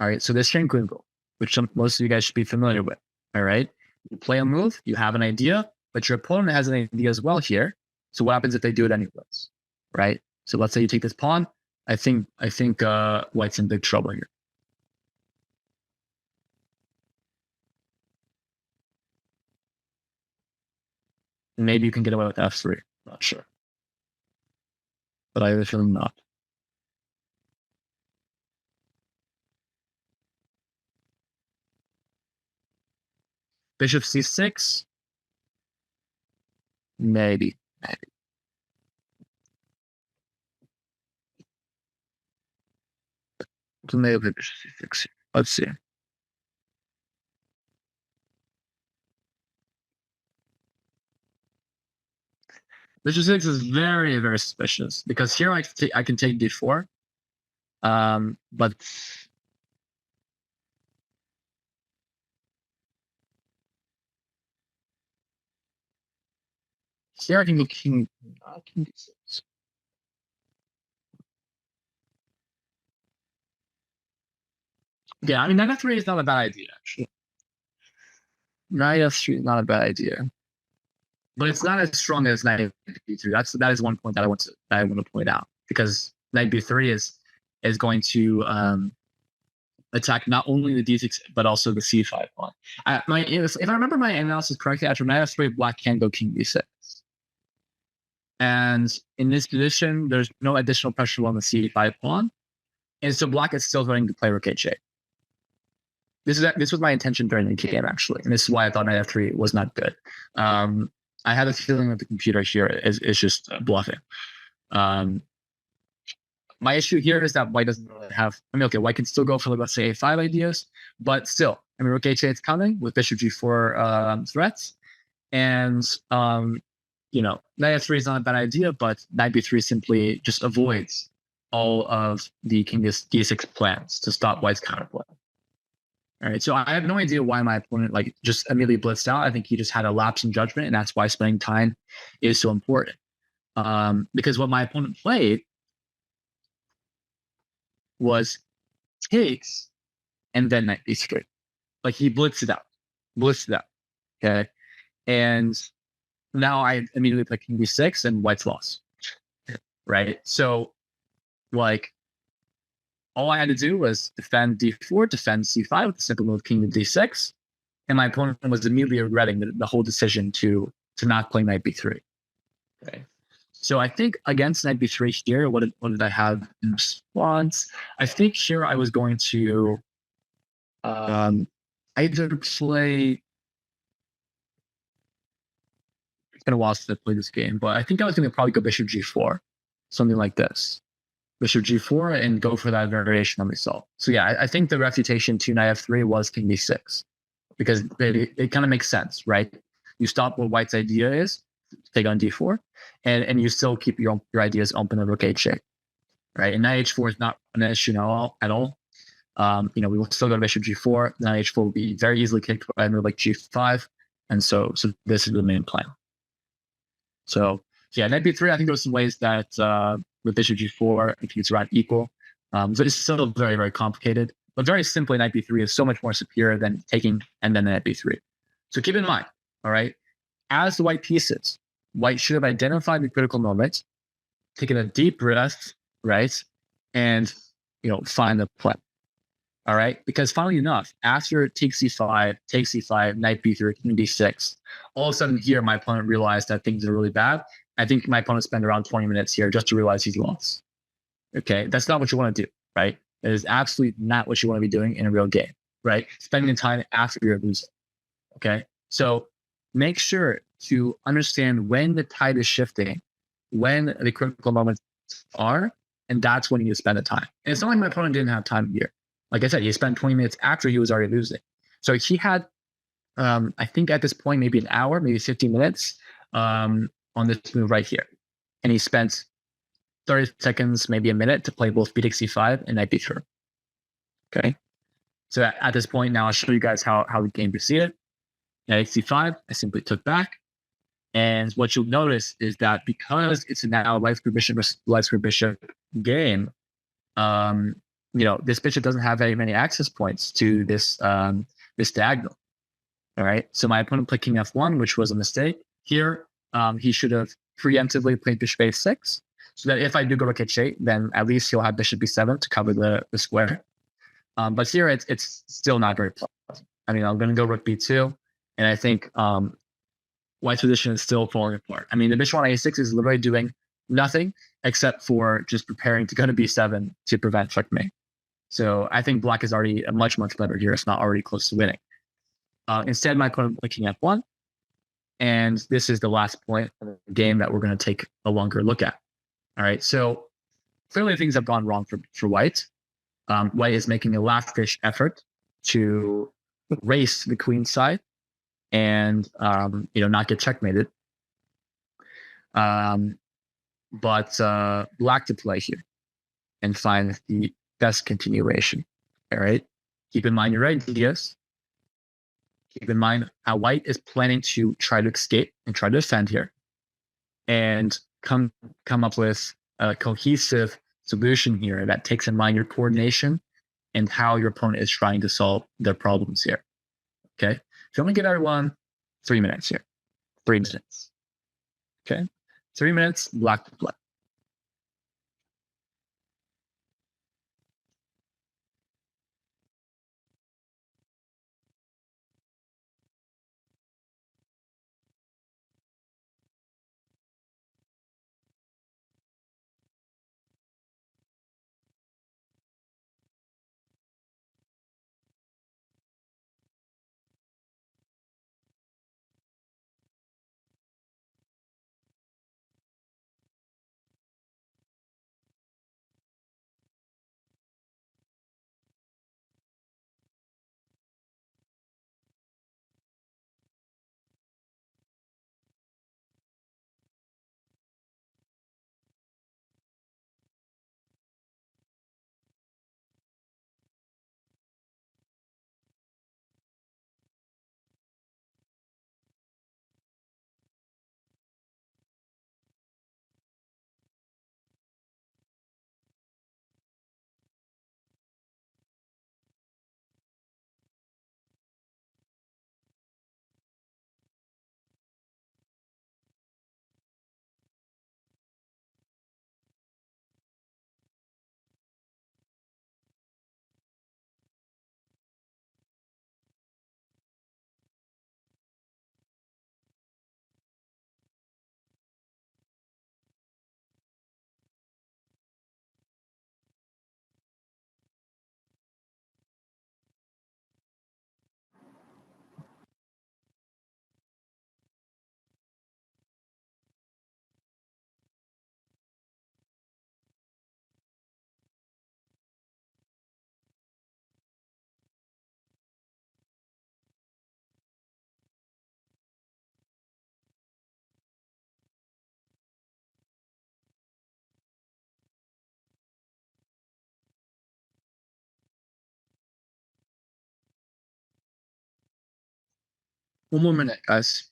All right, so this triangle, which most of you guys should be familiar with. All right, you play a move, you have an idea, but your opponent has an idea as well here. So what happens if they do it anyways? Right. So let's say you take this pawn. I think white's in big trouble here. Maybe you can get away with f3. Not sure, but I have a feeling not. Bishop c6, maybe. So maybe bishop c6. Let's see. Bishop c6 is very, very suspicious because here I can take d4, but here I can go king d6. Yeah, I mean, knight f3 is not a bad idea, actually. Knight f3 is not a bad idea. But it's not as strong as knight b3. That is one point that I want to point out, because knight b3 is going to attack not only the d6 but also the c5 pawn. If I remember my analysis correctly, after knight f3, black can go king d6. And in this position, there's no additional pressure on the c5 pawn, and so black is still going to play rook h8. This was my intention during the game, actually, and this is why I thought knight f3 was not good. I had a feeling that the computer here is just bluffing. My issue here is that white doesn't really have. I mean, okay, white can still go for, let's say, a5 ideas, but still, I mean, rook h8 is coming with bishop g4 threats, and knight f3 is not a bad idea, but knight b3 simply just avoids all of the king d6 plans to stop white's counterplay. All right, so I have no idea why my opponent just immediately blitzed out. I think he just had a lapse in judgment, and that's why spending time is so important. Because what my opponent played was takes and then knight b3. Like, he blitzed it out. Okay, and now I immediately play king b6 and white's lost. Right, so all I had to do was defend d4, defend c5 with the simple move king to d6, and my opponent was immediately regretting the whole decision to not play knight b3. Okay. So I think against knight b3 here, what did I have in response? I think here I was going to either play. It's been a while since I played this game, but I think I was going to probably go bishop g4, something like this. Bishop g4 and go for that variation on the result. So yeah, I think the refutation to knight f3 was king b6 because it kind of makes sense, right? You stop what white's idea is, take on d4, and you still keep your ideas open on rook h8, right? And knight h4 is not an issue at all. We will still go to bishop g4. Knight h4 will be very easily kicked by a move like g5, and so this is the main plan. So yeah, knight b3. I think there's some ways that with bishop g4, if it's around equal, so it's still very, very complicated. But very simply, knight b3 is so much more superior than taking and then knight b3. So keep in mind, all right, as the white pieces, white should have identified the critical moment, taken a deep breath, right, and find the play. All right, because funnily enough, after take c5, knight b3, king d6, all of a sudden here my opponent realized that things are really bad. I think my opponent spent around 20 minutes here just to realize he's lost. Okay, that's not what you want to do, right? That is absolutely not what you want to be doing in a real game, right? Spending time after you're losing. Okay, so make sure to understand when the tide is shifting, when the critical moments are, and that's when you spend the time. And it's not like my opponent didn't have time here. Like I said, he spent 20 minutes after he was already losing. So he had, I think at this point, maybe an hour, maybe 15 minutes on this move right here. And he spent 30 seconds, maybe a minute to play both b takes c5 and knight b3. Okay. So at this point, now I'll show you guys how the game proceeded. Knight c5, I simply took back. And what you'll notice is that because it's now a light square bishop versus light square bishop game, this bishop doesn't have very many access points to this this diagonal. All right. So my opponent played king f1, which was a mistake. Here, he should have preemptively played bishop a6, so that if I do go rook h8, then at least he'll have bishop b7 to cover the square. But here it's still not very pleasant. I mean, I'm going to go rook b2, and I think white's position is still falling apart. I mean, the bishop on a6 is literally doing nothing except for just preparing to go to b7 to prevent checkmate. So I think black is already much, much better here. It's not already close to winning. Instead, my opponent played king f1. And this is the last point of the game that we're going to take a longer look at. All right. So clearly things have gone wrong for white. White is making a last-ditch effort to race the queen side and, not get checkmated. But black to play here and find the best continuation. All right. Keep in mind your ideas. Keep in mind how white is planning to try to escape and try to defend here, and come up with a cohesive solution here that takes in mind your coordination and how your opponent is trying to solve their problems here. Okay. So I'm gonna give everyone 3 minutes here. 3 minutes. Okay. 3 minutes, black to play. One more minute, guys.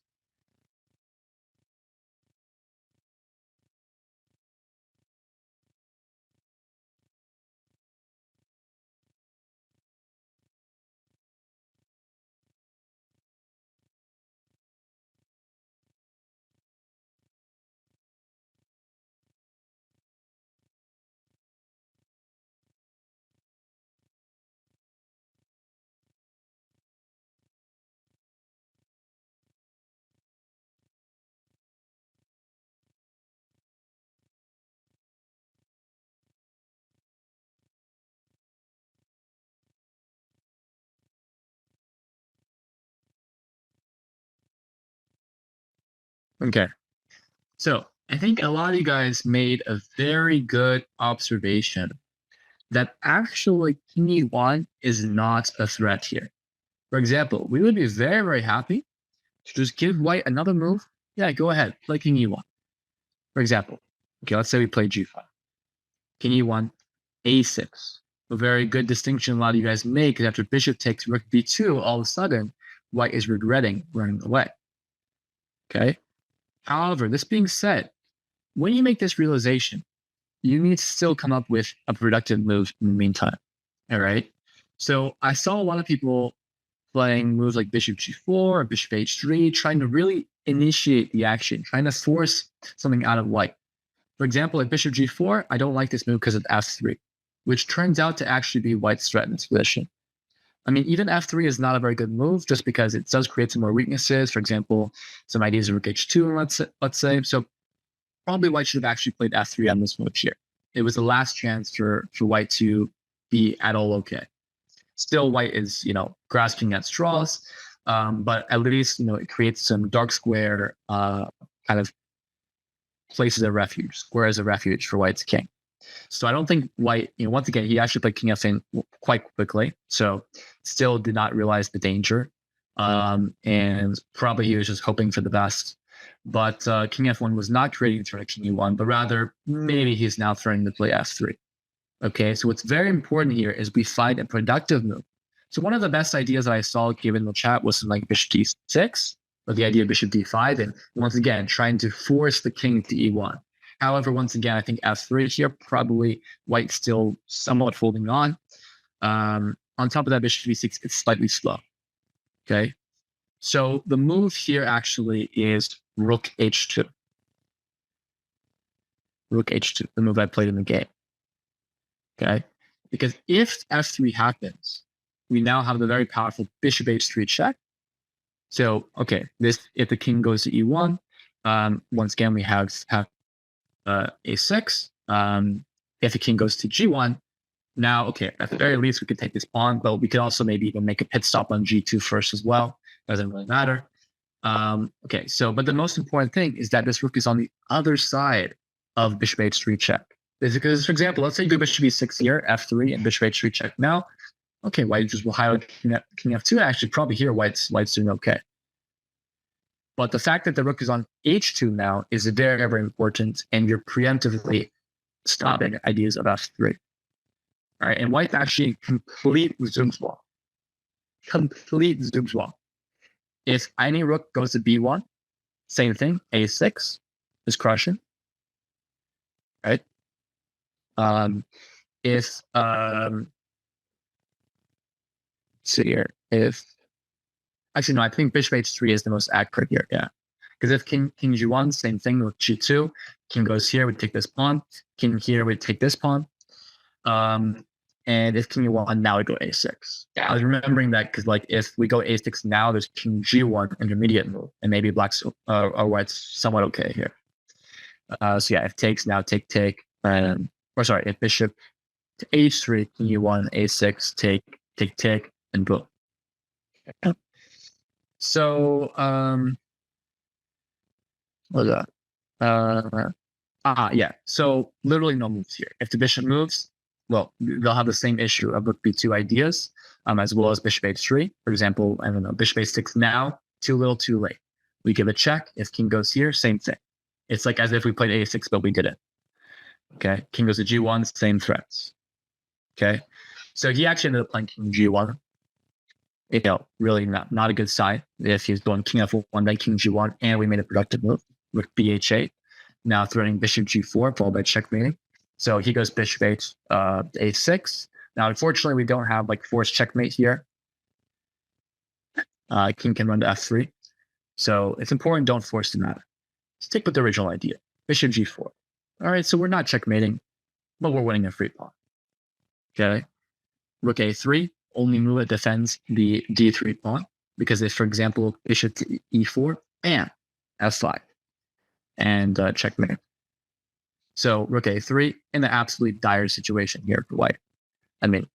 Okay. So I think a lot of you guys made a very good observation that actually King E1 is not a threat here. For example, we would be very, very happy to just give white another move. Yeah, go ahead, play King E1. For example, okay, let's say we play G5. King E1, A6. A very good distinction a lot of you guys make is after bishop takes rook B2, all of a sudden, white is regretting running away. Okay? However, this being said, when you make this realization, you need to still come up with a productive move in the meantime. All right? So I saw a lot of people playing moves like bishop G4 or bishop H3, trying to really initiate the action, trying to force something out of white. For example, at bishop G4, I don't like this move because of F3, which turns out to actually be white's threat in this position. I mean, even F3 is not a very good move just because it does create some more weaknesses. For example, some ideas of rook H2, let's say. So probably white should have actually played F3 on this move here. It was the last chance for white to be at all okay. Still, white is, grasping at straws, but at least, it creates some dark square kind of places of refuge, squares of refuge for white's king. So I don't think white, once again, he actually played king f8 quite quickly, so still did not realize the danger, and probably he was just hoping for the best. But king f1 was not creating the turn of king e1, but rather maybe he's now threatening to play f3. Okay, so what's very important here is we find a productive move. So one of the best ideas that I saw given in the chat was something like bishop d6, or the idea of bishop d5, and once again, trying to force the king to e1. However, once again, I think f3 here, probably white still somewhat holding on. On top of that, bishop d6 is slightly slow. Okay, so the move here actually is rook h2. Rook h2, the move I played in the game. Okay, because if f3 happens, we now have the very powerful bishop h3 check. So, okay, if the king goes to e1, once again, we have a6. If the king goes to g1, now, okay, at the very least, we could take this pawn, but we could also maybe even make a pit stop on g2 first as well. Doesn't really matter. Okay, so, but the most important thing is that this rook is on the other side of bishop h3 check. Because, for example, let's say you go bishop e6 here, f3, and bishop h3 check now. Okay, white just will highlight king f2. Actually, probably here, white's doing okay. But the fact that the rook is on h2 now is very, very important, and you're preemptively stopping ideas of f3. All right, and white's actually complete Zugzwang. Complete Zugzwang. If any rook goes to b1, same thing, a6 is crushing. Right? Let's see here. Actually, no, I think bishop h3 is the most accurate here. Yeah, because if king g1, same thing with g2. King goes here, we take this pawn. King here, we take this pawn. And if king e1, now we go a6. Yeah, I was remembering that because if we go a6 now, there's king g1 intermediate move, and maybe black's or white's somewhat okay here. So yeah, if takes now, take, if bishop to h3, king e1, a6, take, and boom. Okay. So, what was that? Yeah. So literally no moves here. If the bishop moves, well, they'll have the same issue of rook b2 ideas, as well as bishop h3. For example, I don't know, bishop h6 now, too little, too late. We give a check. If king goes here, same thing. It's like as if we played a6, but we didn't. Okay. King goes to g1, same threats. Okay. So he actually ended up playing king g1. really not a good sign if he's going king f1, knight king g1, and we made a productive move with bh8. Now threatening bishop g4, followed by checkmating. So he goes bishop a6. Now, unfortunately, we don't have like forced checkmate here. King can run to f3. So it's important, don't force the matter. Stick with the original idea. Bishop g4. All right, so we're not checkmating, but we're winning a free pawn. Okay. Rook a3, only move that defends the d3 pawn, because if, for example, bishop to e4, and f5, and checkmate. So rook a3 in the absolute dire situation here for white. I mean,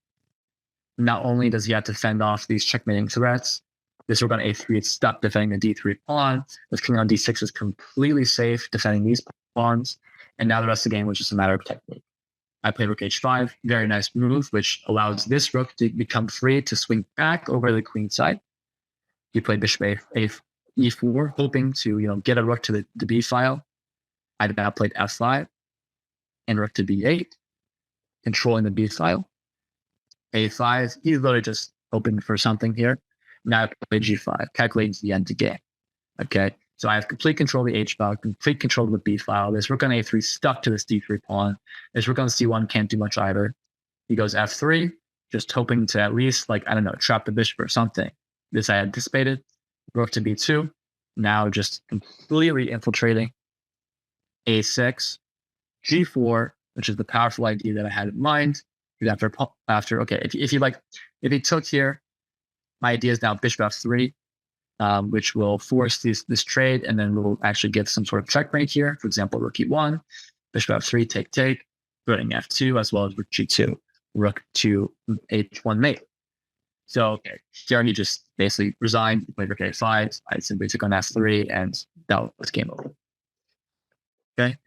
not only does he have to fend off these checkmating threats, this rook on a3 is stuck defending the d3 pawn. This king on d6 is completely safe defending these pawns. And now the rest of the game was just a matter of technique. I played rook h5, very nice move, which allows this rook to become free to swing back over the queen side. He played bishop e4, hoping to get a rook to the b file. I now played f5 and rook to b8, controlling the b file. a5, he's literally just hoping for something here. Now I play g5, calculating the end of the game. Okay, so I have complete control of the h file, complete control of the b file. This rook on a3 stuck to this d3 pawn. This rook on c1 can't do much either. He goes f3, just hoping to at least, trap the bishop or something. This I anticipated. Rook to b2, now just completely infiltrating. a6, g4, which is the powerful idea that I had in mind. If he took here, my idea is now bishop f3, which will force this trade, and then we'll actually get some sort of checkmate here. For example, rook e1, bishop f3, take, threatening f2, as well as rook g2, rook to h1 mate. So here he just basically resigned, played rook a5. I simply took on f3, and that was game over. Okay,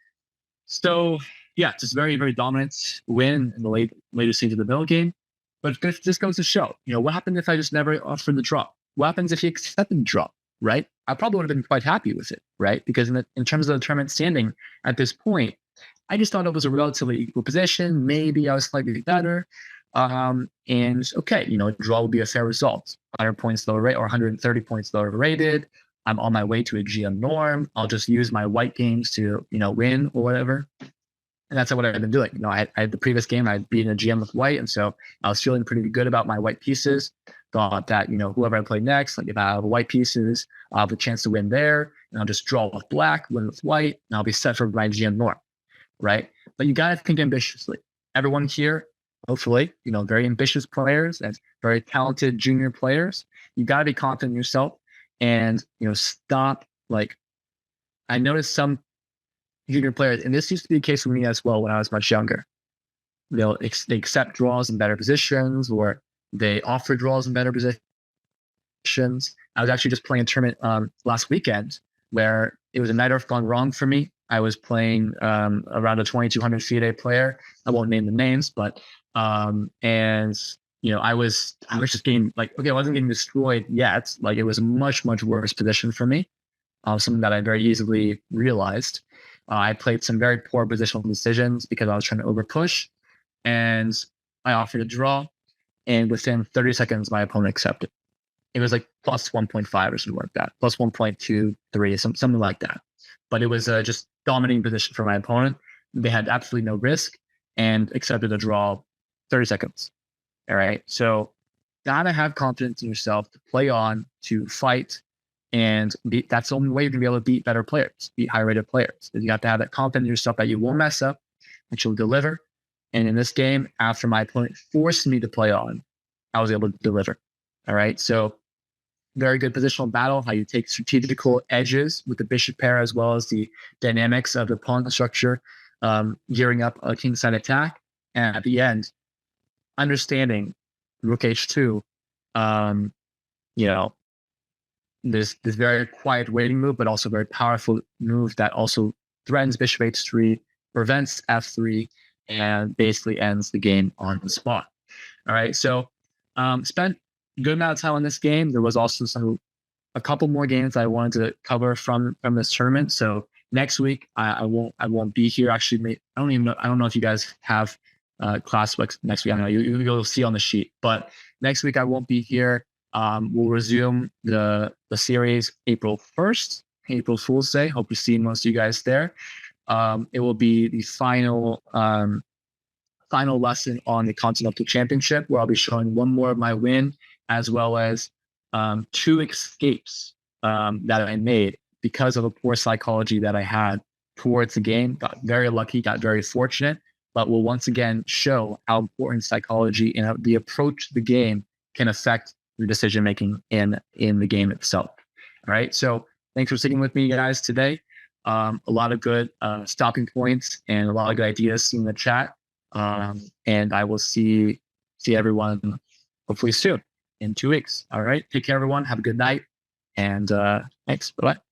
so yeah, just very, very dominant win in the later stage of the middle game. But this goes to show, what happened if I just never offered the draw? What happens if he accepted the draw, right? I probably would have been quite happy with it, right? Because in terms of the tournament standing at this point, I just thought it was a relatively equal position. Maybe I was slightly better. And a draw would be a fair result. 100 points lower rate or 130 points lower rated. I'm on my way to a GM norm. I'll just use my white games to, win or whatever. And that's what I've been doing. I had the previous game, I'd beaten a GM with white. And so I was feeling pretty good about my white pieces. Thought that, whoever I play next, if I have white pieces, I'll have a chance to win there. And I'll just draw with black, win with white, and I'll be set for my GM norm, right? But you got to think ambitiously. Everyone here, hopefully, very ambitious players and very talented junior players. You got to be confident in yourself and, stop. I noticed some junior players, and this used to be the case for me as well when I was much younger. They accept draws in better positions, or they offer draws in better positions. I was actually just playing a tournament last weekend where it was a night earth gone wrong for me. I was playing around a 2,200 FIDE player. I won't name the names, but I was just getting I wasn't getting destroyed yet. It was a much, much worse position for me. Something that I very easily realized. I played some very poor positional decisions because I was trying to overpush, and I offered a draw, and within 30 seconds, my opponent accepted. It was plus 1.5 or something like that, plus 1.23, something like that. But it was just dominating position for my opponent. They had absolutely no risk and accepted a draw 30 seconds. All right. So gotta have confidence in yourself to play on, to fight, and that's the only way you're gonna be able to beat better players, beat high-rated players. You have to have that confidence in yourself that you won't mess up, that you'll deliver. And in this game, after my opponent forced me to play on, I was able to deliver. All right. So very good positional battle, how you take strategical edges with the bishop pair, as well as the dynamics of the pawn structure, gearing up a kingside attack. And at the end, understanding rook h2, this very quiet waiting move, but also very powerful move that also threatens bishop h3, prevents f3, and basically ends the game on the spot. All right, so spent a good amount of time on this game. There was also a couple more games I wanted to cover from this tournament. So next week I won't be here. Actually, I don't know if you guys have class next week. I don't know. You'll see on the sheet, but next week I won't be here. We'll resume the series April 1st, April Fool's Day. Hope to see most of you guys there. It will be the final lesson on the Continental Championship, where I'll be showing one more of my win, as well as 2 escapes that I made because of a poor psychology that I had towards the game. Got very lucky, got very fortunate, but will once again show how important psychology and the approach to the game can affect your decision making in the game itself. All right. So thanks for sticking with me, guys, today. A lot of good stopping points and a lot of good ideas in the chat. And I will see everyone hopefully soon in 2 weeks. All right. Take care, everyone. Have a good night. And thanks. Bye-bye.